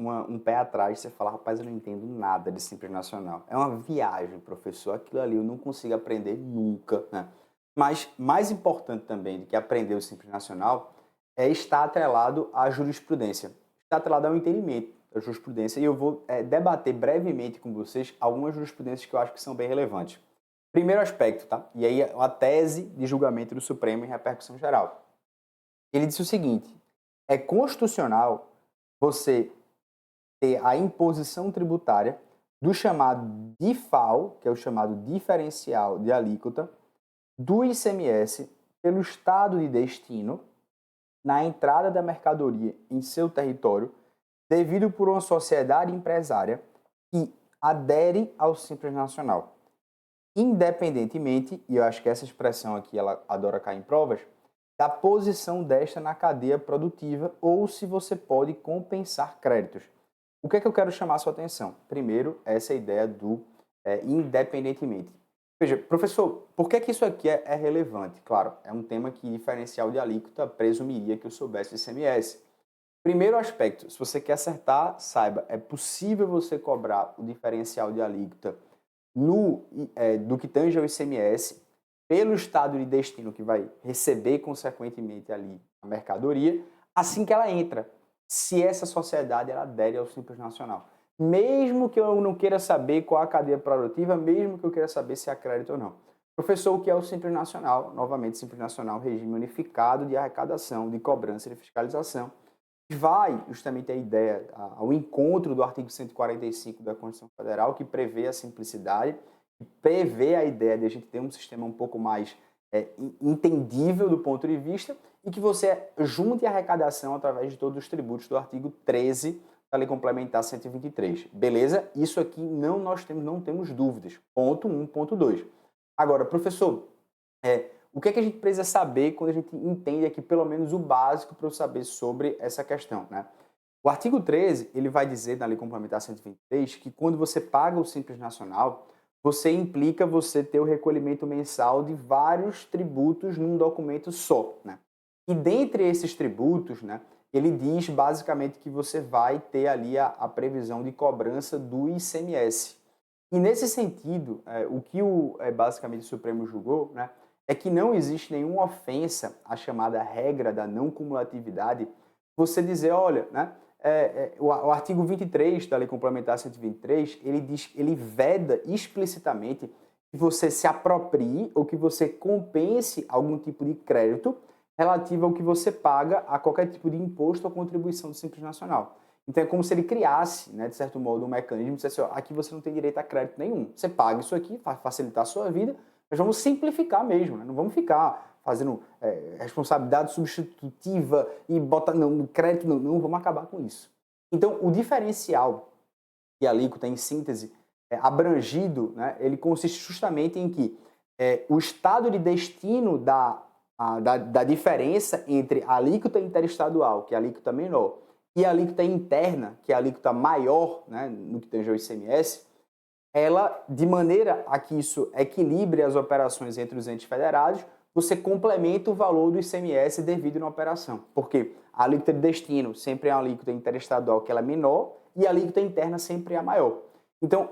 um pé atrás, você fala, rapaz, eu não entendo nada de Simples Nacional. É uma viagem, professor, aquilo ali eu não consigo aprender nunca, né? Mas mais importante também do que aprender o Simples Nacional é estar atrelado à jurisprudência, estar atrelado ao entendimento da jurisprudência, e eu vou debater brevemente com vocês algumas jurisprudências que eu acho que são bem relevantes. Primeiro aspecto, tá? E aí a tese de julgamento do Supremo em repercussão geral. Ele disse o seguinte: é constitucional você ter a imposição tributária do chamado DIFAL, que é o chamado diferencial de alíquota, do ICMS pelo estado de destino na entrada da mercadoria em seu território, devido por uma sociedade empresária que adere ao Simples Nacional, independentemente, e eu acho que essa expressão aqui ela adora cair em provas, da posição desta na cadeia produtiva ou se você pode compensar créditos. O que é que eu quero chamar a sua atenção? Primeiro, essa ideia do independentemente. Veja, professor, por que isso aqui é relevante? Claro, é um tema que diferencial de alíquota presumiria que eu soubesse de ICMS. Primeiro aspecto, se você quer acertar, saiba, é possível você cobrar o diferencial de alíquota do que tange ao ICMS pelo estado de destino que vai receber consequentemente ali a mercadoria, assim que ela entra, se essa sociedade ela adere ao Simples Nacional. Mesmo que eu não queira saber qual a cadeia produtiva, mesmo que eu queira saber se há crédito ou não. Professor, o que é o Simples Nacional? Novamente, Simples Nacional, regime unificado de arrecadação, de cobrança e de fiscalização. Vai justamente a ideia, ao encontro do artigo 145 da Constituição Federal, que prevê a simplicidade, que prevê a ideia de a gente ter um sistema um pouco mais entendível do ponto de vista e que você junte a arrecadação através de todos os tributos do artigo 13 da Lei Complementar 123. Beleza? Isso aqui não temos dúvidas. Ponto 1, ponto 2. Agora, professor, o que é que a gente precisa saber quando a gente entende aqui pelo menos o básico para eu saber sobre essa questão, né? O artigo 13, ele vai dizer na Lei Complementar 123 que quando você paga o Simples Nacional, você implica você ter o recolhimento mensal de vários tributos num documento só, né? E dentre esses tributos, né, ele diz basicamente que você vai ter ali a previsão de cobrança do ICMS. E nesse sentido, o que basicamente o Supremo julgou, né, é que não existe nenhuma ofensa à chamada regra da não cumulatividade, você dizer, olha, né, o artigo 23 da Lei Complementar 123, ele veda explicitamente que você se aproprie ou que você compense algum tipo de crédito relativo ao que você paga a qualquer tipo de imposto ou contribuição do Simples Nacional. Então é como se ele criasse, né, de certo modo, um mecanismo e dissesse, ó, aqui você não tem direito a crédito nenhum. Você paga isso aqui para facilitar a sua vida, mas vamos simplificar mesmo, né? Não vamos ficar fazendo responsabilidade substitutiva e botar não, crédito, não, vamos acabar com isso. Então o diferencial de alíquota, em síntese, abrangido, né, ele consiste justamente em que o estado de destino da diferença entre a alíquota interestadual, que é a alíquota menor, e a alíquota interna, que é a alíquota maior, né, no que tange ao ICMS, ela, de maneira a que isso equilibre as operações entre os entes federados, você complementa o valor do ICMS devido na operação. Porque a alíquota de destino sempre é uma alíquota interestadual que ela é menor e a alíquota interna sempre é a maior. Então,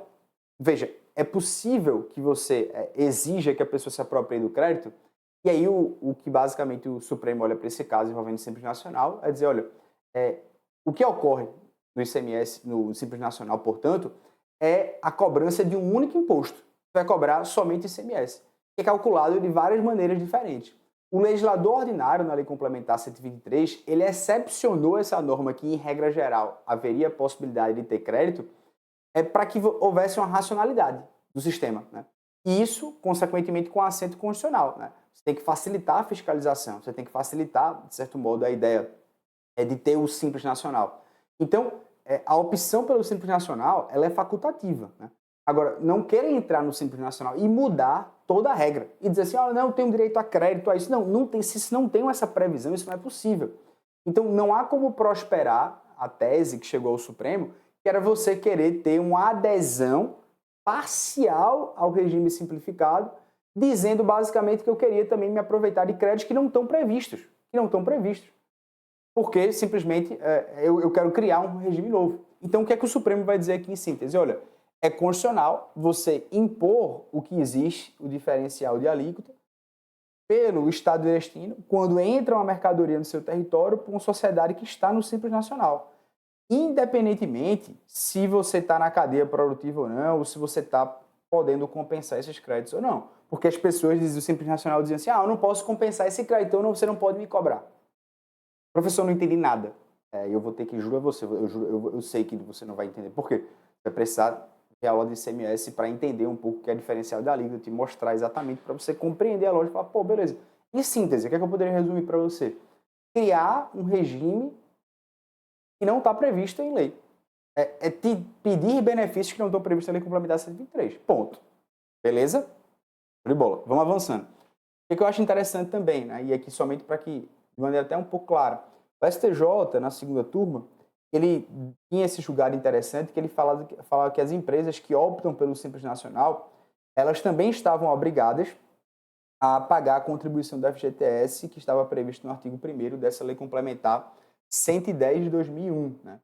veja, é possível que você exija que a pessoa se aproprie do crédito, e aí o que basicamente o Supremo olha para esse caso envolvendo o Simples Nacional é dizer, olha, o que ocorre no ICMS, no Simples Nacional, portanto, é a cobrança de um único imposto. Você vai cobrar somente ICMS, que é calculado de várias maneiras diferentes. O legislador ordinário, na Lei Complementar 123, ele excepcionou essa norma que, em regra geral, haveria a possibilidade de ter crédito, para que houvesse uma racionalidade do sistema, né? E isso, consequentemente, com assento constitucional, né? Você tem que facilitar a fiscalização, você tem que facilitar, de certo modo, a ideia de ter o Simples Nacional. Então, a opção pelo Simples Nacional, ela é facultativa, né? Agora, não querem entrar no Simples Nacional e mudar toda a regra e dizer assim, oh, não, eu tenho direito a crédito a isso. Não tem, se não tem essa previsão, isso não é possível. Então, não há como prosperar a tese que chegou ao Supremo, que era você querer ter uma adesão parcial ao regime simplificado, dizendo basicamente que eu queria também me aproveitar de créditos que não estão previstos, porque simplesmente eu quero criar um regime novo. Então, o que é que o Supremo vai dizer aqui em síntese? Olha, é constitucional você impor o que existe, o diferencial de alíquota, pelo Estado de destino, quando entra uma mercadoria no seu território por uma sociedade que está no Simples Nacional. Independentemente se você está na cadeia produtiva ou não, ou se você está podendo compensar esses créditos ou não. Porque as pessoas do Simples Nacional diziam assim, eu não posso compensar esse crédito, então você não pode me cobrar. Professor, eu não entendi nada. Eu vou ter que jurar você, eu sei que você não vai entender. Por quê? Vai precisar de aula de ICMS para entender um pouco o que é diferencial da alíquota, te mostrar exatamente para você compreender a lógica e falar, pô, beleza. Em síntese, o que é que eu poderia resumir para você? Criar um regime que não está previsto em lei. É te pedir benefícios que não estão previstos na Lei Complementar 123. Ponto. Beleza? Show de bola. Vamos avançando. O que eu acho interessante também, né? E aqui somente para que, de maneira até um pouco clara, o STJ, na segunda turma, ele tinha esse julgado interessante que ele falava que as empresas que optam pelo Simples Nacional, elas também estavam obrigadas a pagar a contribuição do FGTS que estava previsto no artigo 1º dessa Lei Complementar 110 de 2001, né?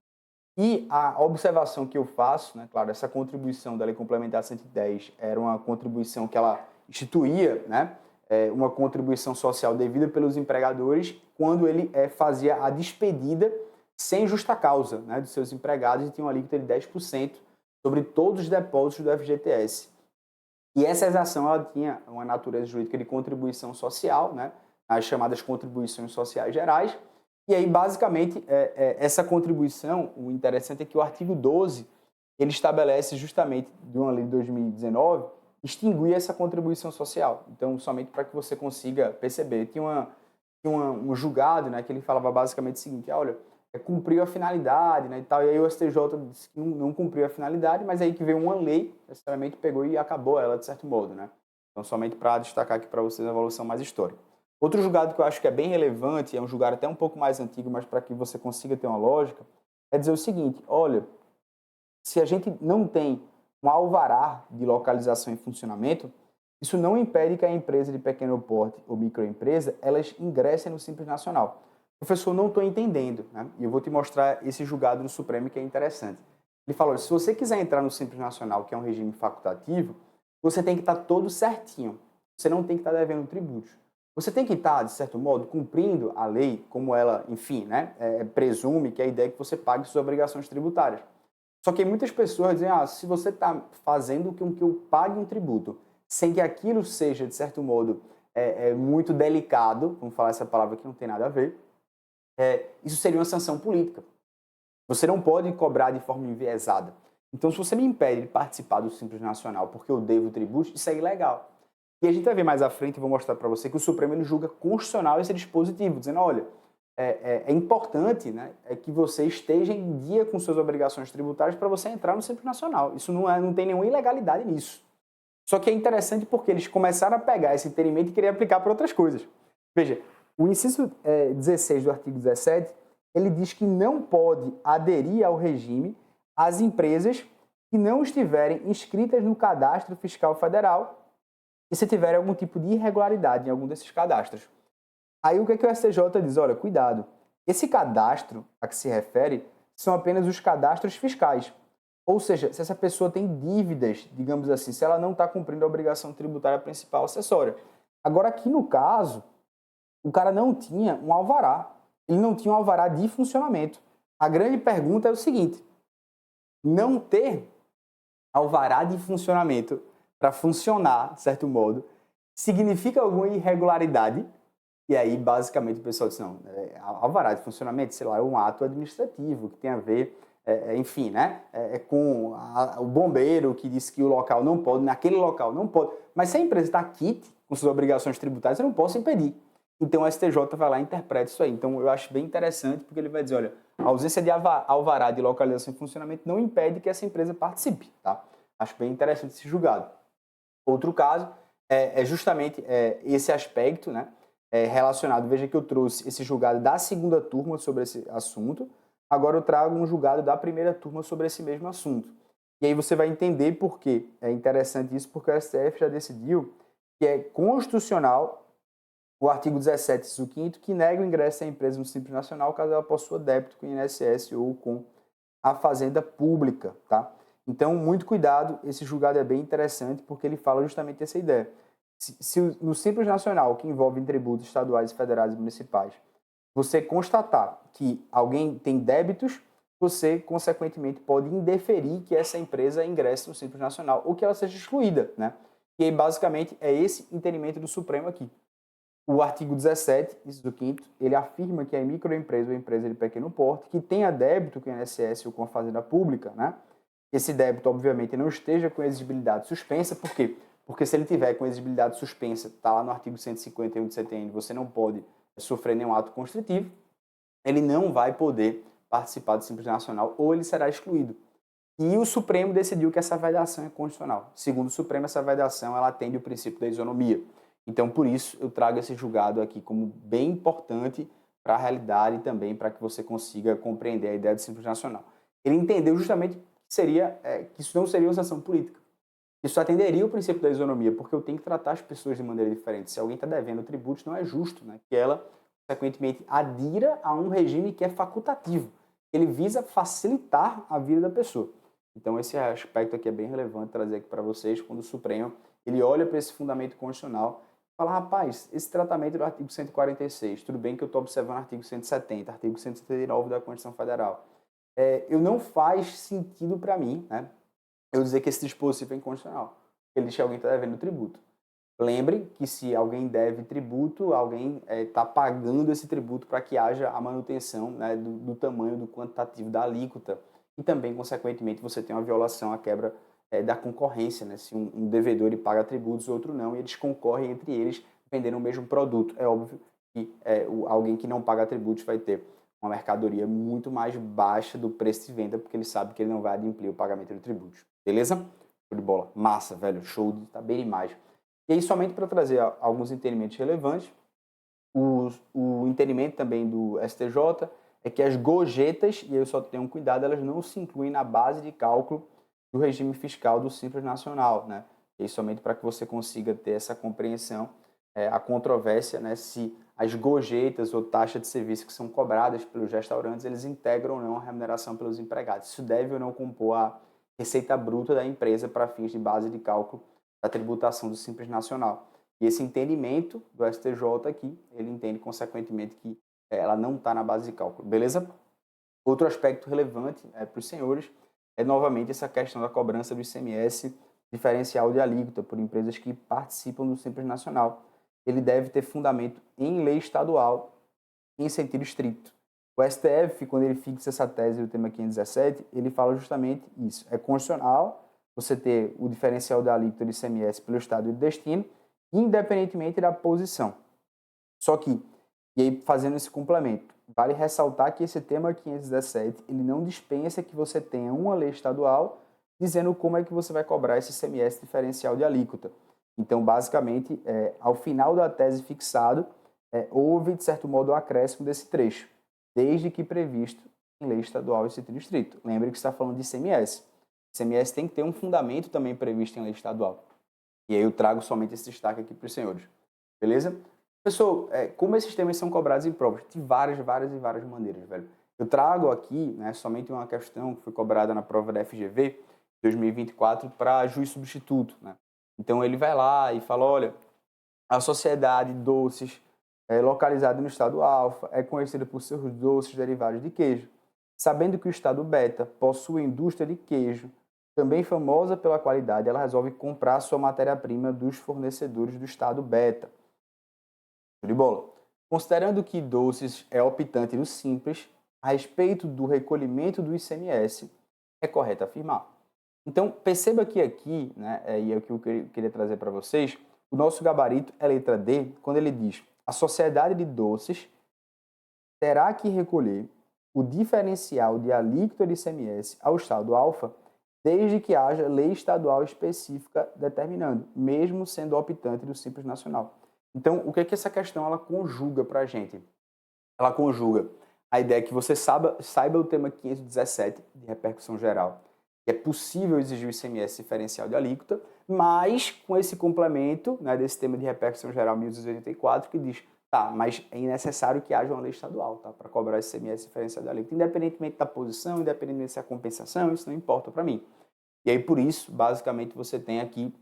E a observação que eu faço, né, claro, essa contribuição da Lei Complementar 110 era uma contribuição que ela instituía, né, uma contribuição social devida pelos empregadores quando ele fazia a despedida sem justa causa, né, dos seus empregados e tinha uma alíquota de 10% sobre todos os depósitos do FGTS. E essa exação ela tinha uma natureza jurídica de contribuição social, né, as chamadas contribuições sociais gerais. E aí, basicamente, essa contribuição, o interessante é que o artigo 12, ele estabelece justamente, de uma lei de 2019, extinguir essa contribuição social. Então, somente para que você consiga perceber. Tinha um julgado, né, que ele falava basicamente o seguinte, olha, cumpriu a finalidade, né, e tal. E aí o STJ disse que não cumpriu a finalidade, mas aí que veio uma lei, necessariamente pegou e acabou ela, de certo modo, né. Então, somente para destacar aqui para vocês a evolução mais histórica. Outro julgado que eu acho que é bem relevante, é um julgado até um pouco mais antigo, mas para que você consiga ter uma lógica, é dizer o seguinte, olha, se a gente não tem um alvará de localização em funcionamento, isso não impede que a empresa de pequeno porte ou microempresa, elas ingressem no Simples Nacional. Professor, não estou entendendo, né? E eu vou te mostrar esse julgado no Supremo que é interessante. Ele falou, se você quiser entrar no Simples Nacional, que é um regime facultativo, você tem que estar todo certinho. Você não tem que estar devendo tributos. Você tem que estar, de certo modo, cumprindo a lei, como ela, enfim, né, presume que a ideia é que você pague suas obrigações tributárias. Só que muitas pessoas dizem, se você está fazendo com que eu pague um tributo, sem que aquilo seja, de certo modo, muito delicado, vamos falar essa palavra que não tem nada a ver, isso seria uma sanção política. Você não pode cobrar de forma enviesada. Então, se você me impede de participar do Simples Nacional porque eu devo tributo, isso é ilegal. E a gente vai ver mais à frente, e vou mostrar para você que o Supremo ele julga constitucional esse dispositivo, dizendo, olha, é importante, né, que você esteja em dia com suas obrigações tributárias para você entrar no Simples Nacional. Isso não tem nenhuma ilegalidade nisso. Só que é interessante porque eles começaram a pegar esse entendimento e querer aplicar para outras coisas. Veja, o inciso 16 do artigo 17, ele diz que não pode aderir ao regime as empresas que não estiverem inscritas no Cadastro Fiscal Federal e se tiverem algum tipo de irregularidade em algum desses cadastros. Aí o que o STJ diz? Olha, cuidado, esse cadastro a que se refere são apenas os cadastros fiscais. Ou seja, se essa pessoa tem dívidas, digamos assim, se ela não está cumprindo a obrigação tributária principal acessória. Agora, aqui no caso, o cara não tinha um alvará. Ele não tinha um alvará de funcionamento. A grande pergunta é o seguinte, não ter alvará de funcionamento para funcionar, de certo modo, significa alguma irregularidade? E aí, basicamente, o pessoal diz, não, alvará de funcionamento, sei lá, é um ato administrativo que tem a ver, enfim, né, com o bombeiro que disse que o local não pode, naquele local não pode. Mas se a empresa está quite com suas obrigações tributárias, eu não posso impedir. Então, o STJ vai lá e interpreta isso aí. Então, eu acho bem interessante, porque ele vai dizer, olha, a ausência de alvará de localização em funcionamento não impede que essa empresa participe, tá? Acho bem interessante esse julgado. Outro caso é justamente esse aspecto, né, relacionado. Veja que eu trouxe esse julgado da segunda turma sobre esse assunto. Agora eu trago um julgado da primeira turma sobre esse mesmo assunto. E aí você vai entender por quê. É interessante isso, porque o STF já decidiu que é constitucional o artigo 17, inciso 5º, que nega o ingresso da empresa no Simples Nacional caso ela possua débito com o INSS ou com à fazenda pública, tá? Então, muito cuidado, esse julgado é bem interessante porque ele fala justamente essa ideia. Se no Simples Nacional, que envolve tributos estaduais, federais e municipais, você constatar que alguém tem débitos, você, consequentemente, pode indeferir que essa empresa ingresse no Simples Nacional ou que ela seja excluída, né? E aí, basicamente, é esse entendimento do Supremo aqui. O artigo 17, inciso 5º, ele afirma que a microempresa ou empresa de pequeno porte que tenha débito com o INSS ou com a Fazenda Pública, né? Esse débito, obviamente, não esteja com exigibilidade suspensa. Por quê? Porque se ele tiver com exigibilidade suspensa, está lá no artigo 151 do CTN, você não pode sofrer nenhum ato constritivo, ele não vai poder participar do Simples Nacional ou ele será excluído. E o Supremo decidiu que essa vedação é constitucional. Segundo o Supremo, essa vedação ela atende o princípio da isonomia. Então, por isso, eu trago esse julgado aqui como bem importante para a realidade e também para que você consiga compreender a ideia do Simples Nacional. Ele entendeu justamente que isso não seria uma sanção política. Isso atenderia o princípio da isonomia, porque eu tenho que tratar as pessoas de maneira diferente. Se alguém está devendo tributos, não é justo, né, que ela, consequentemente, adira a um regime que é facultativo. Ele visa facilitar a vida da pessoa. Então, esse aspecto aqui é bem relevante trazer aqui para vocês, quando o Supremo ele olha para esse fundamento constitucional e fala, rapaz, esse tratamento do artigo 146, tudo bem que eu estou observando o artigo 170, artigo 179 da Constituição Federal. Eu não faz sentido para mim, né, eu dizer que esse dispositivo é inconstitucional. Ele diz que alguém está devendo tributo. Lembre que se alguém deve tributo, alguém está pagando esse tributo para que haja a manutenção, né, do tamanho, do quantitativo da alíquota. E também, consequentemente, você tem uma violação, a quebra da concorrência. Né? Se um devedor ele paga tributos, outro não, e eles concorrem entre eles vendendo o mesmo produto. É óbvio que alguém que não paga tributos vai ter uma mercadoria muito mais baixa do preço de venda, porque ele sabe que ele não vai adimplir o pagamento de tributos. Beleza? Show de bola. Massa, velho. Show, tá bem demais. E aí, somente para trazer alguns entendimentos relevantes, o entendimento também do STJ é que as gorjetas, e eu só tenho um cuidado, elas não se incluem na base de cálculo do regime fiscal do Simples Nacional, né? E aí, somente para que você consiga ter essa compreensão, a controvérsia, né, se as gorjetas ou taxas de serviço que são cobradas pelos restaurantes, eles integram ou não a remuneração pelos empregados. Isso deve ou não compor a receita bruta da empresa para fins de base de cálculo da tributação do Simples Nacional. E esse entendimento do STJ aqui, ele entende consequentemente que ela não está na base de cálculo, beleza? Outro aspecto relevante para os senhores é novamente essa questão da cobrança do ICMS diferencial de alíquota por empresas que participam do Simples Nacional. Ele deve ter fundamento em lei estadual em sentido estrito. O STF, quando ele fixa essa tese do tema 517, ele fala justamente isso. É constitucional você ter o diferencial da alíquota do ICMS pelo estado de destino, independentemente da posição. Só que, e aí fazendo esse complemento, vale ressaltar que esse tema 517, ele não dispensa que você tenha uma lei estadual dizendo como é que você vai cobrar esse ICMS diferencial de alíquota. Então, basicamente, ao final da tese fixado, houve, de certo modo, o acréscimo desse trecho, desde que previsto em lei estadual em sentido estrito. Lembre que está falando de ICMS. ICMS tem que ter um fundamento também previsto em lei estadual. E aí eu trago somente esse destaque aqui para os senhores. Beleza? Pessoal, como esses temas são cobrados em provas? De várias e várias maneiras, velho. Eu trago aqui, né, somente uma questão que foi cobrada na prova da FGV 2024 para juiz substituto, né? Então ele vai lá e fala, olha, a sociedade Doces, localizada no estado Alfa, é conhecida por seus doces derivados de queijo. Sabendo que o estado Beta possui indústria de queijo, também famosa pela qualidade, ela resolve comprar sua matéria-prima dos fornecedores do estado Beta. Show de bola. Considerando que Doces é optante no Simples, a respeito do recolhimento do ICMS, é correto afirmar. Então, perceba que aqui, né, e é o que eu queria trazer para vocês, o nosso gabarito é letra D, quando ele diz a sociedade de doces terá que recolher o diferencial de alíquota de ICMS ao estado alfa, desde que haja lei estadual específica determinando, mesmo sendo optante do Simples Nacional. Então, o que é que essa questão ela conjuga para a gente? Ela conjuga a ideia que você saiba o tema 517 de repercussão geral, que é possível exigir o ICMS diferencial de alíquota, mas com esse complemento, né, desse tema de repercussão geral 1284, que diz Tá, mas é necessário que haja uma lei estadual, tá? Para cobrar esse ICMS diferencial de alíquota. Independentemente da posição, independentemente se é compensação, isso não importa para mim. E aí, por isso, basicamente, você tem aqui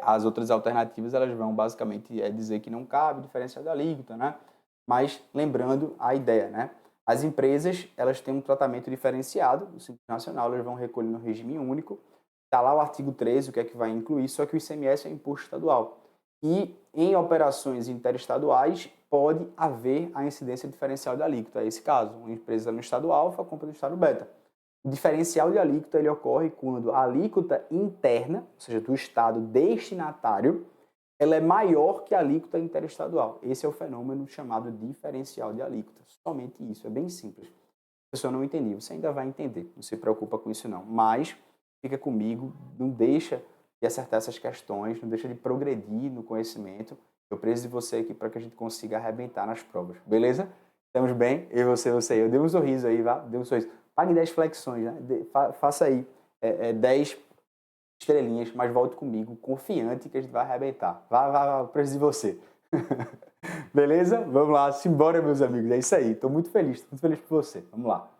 as outras alternativas, elas vão basicamente dizer que não cabe diferencial de alíquota, né? Mas lembrando a ideia, né? As empresas, elas têm um tratamento diferenciado do Simples Nacional, elas vão recolher no regime único. Está lá o artigo 13, o que é que vai incluir, só que o ICMS é imposto estadual. E em operações interestaduais pode haver a incidência diferencial de alíquota. É esse caso, uma empresa no estado alfa compra no estado beta. O diferencial de alíquota ele ocorre quando a alíquota interna, ou seja, do estado destinatário, ela é maior que a alíquota interestadual. Esse é o fenômeno chamado diferencial de alíquota. Somente isso, é bem simples. A pessoa não entendeu, você ainda vai entender, não se preocupa com isso não. Mas fica comigo, não deixa de acertar essas questões, não deixa de progredir no conhecimento. Eu preciso de você aqui para que a gente consiga arrebentar nas provas, beleza? Estamos bem? Eu, você. Eu dei um sorriso aí, vá? Dei um sorriso. Pague 10 flexões, né? Faça aí 10 estrelinhas, mas volte comigo, confiante que a gente vai arrebentar. Vá, eu preciso de você. Beleza? Vamos lá, simbora, meus amigos. É isso aí. Estou muito feliz por você. Vamos lá.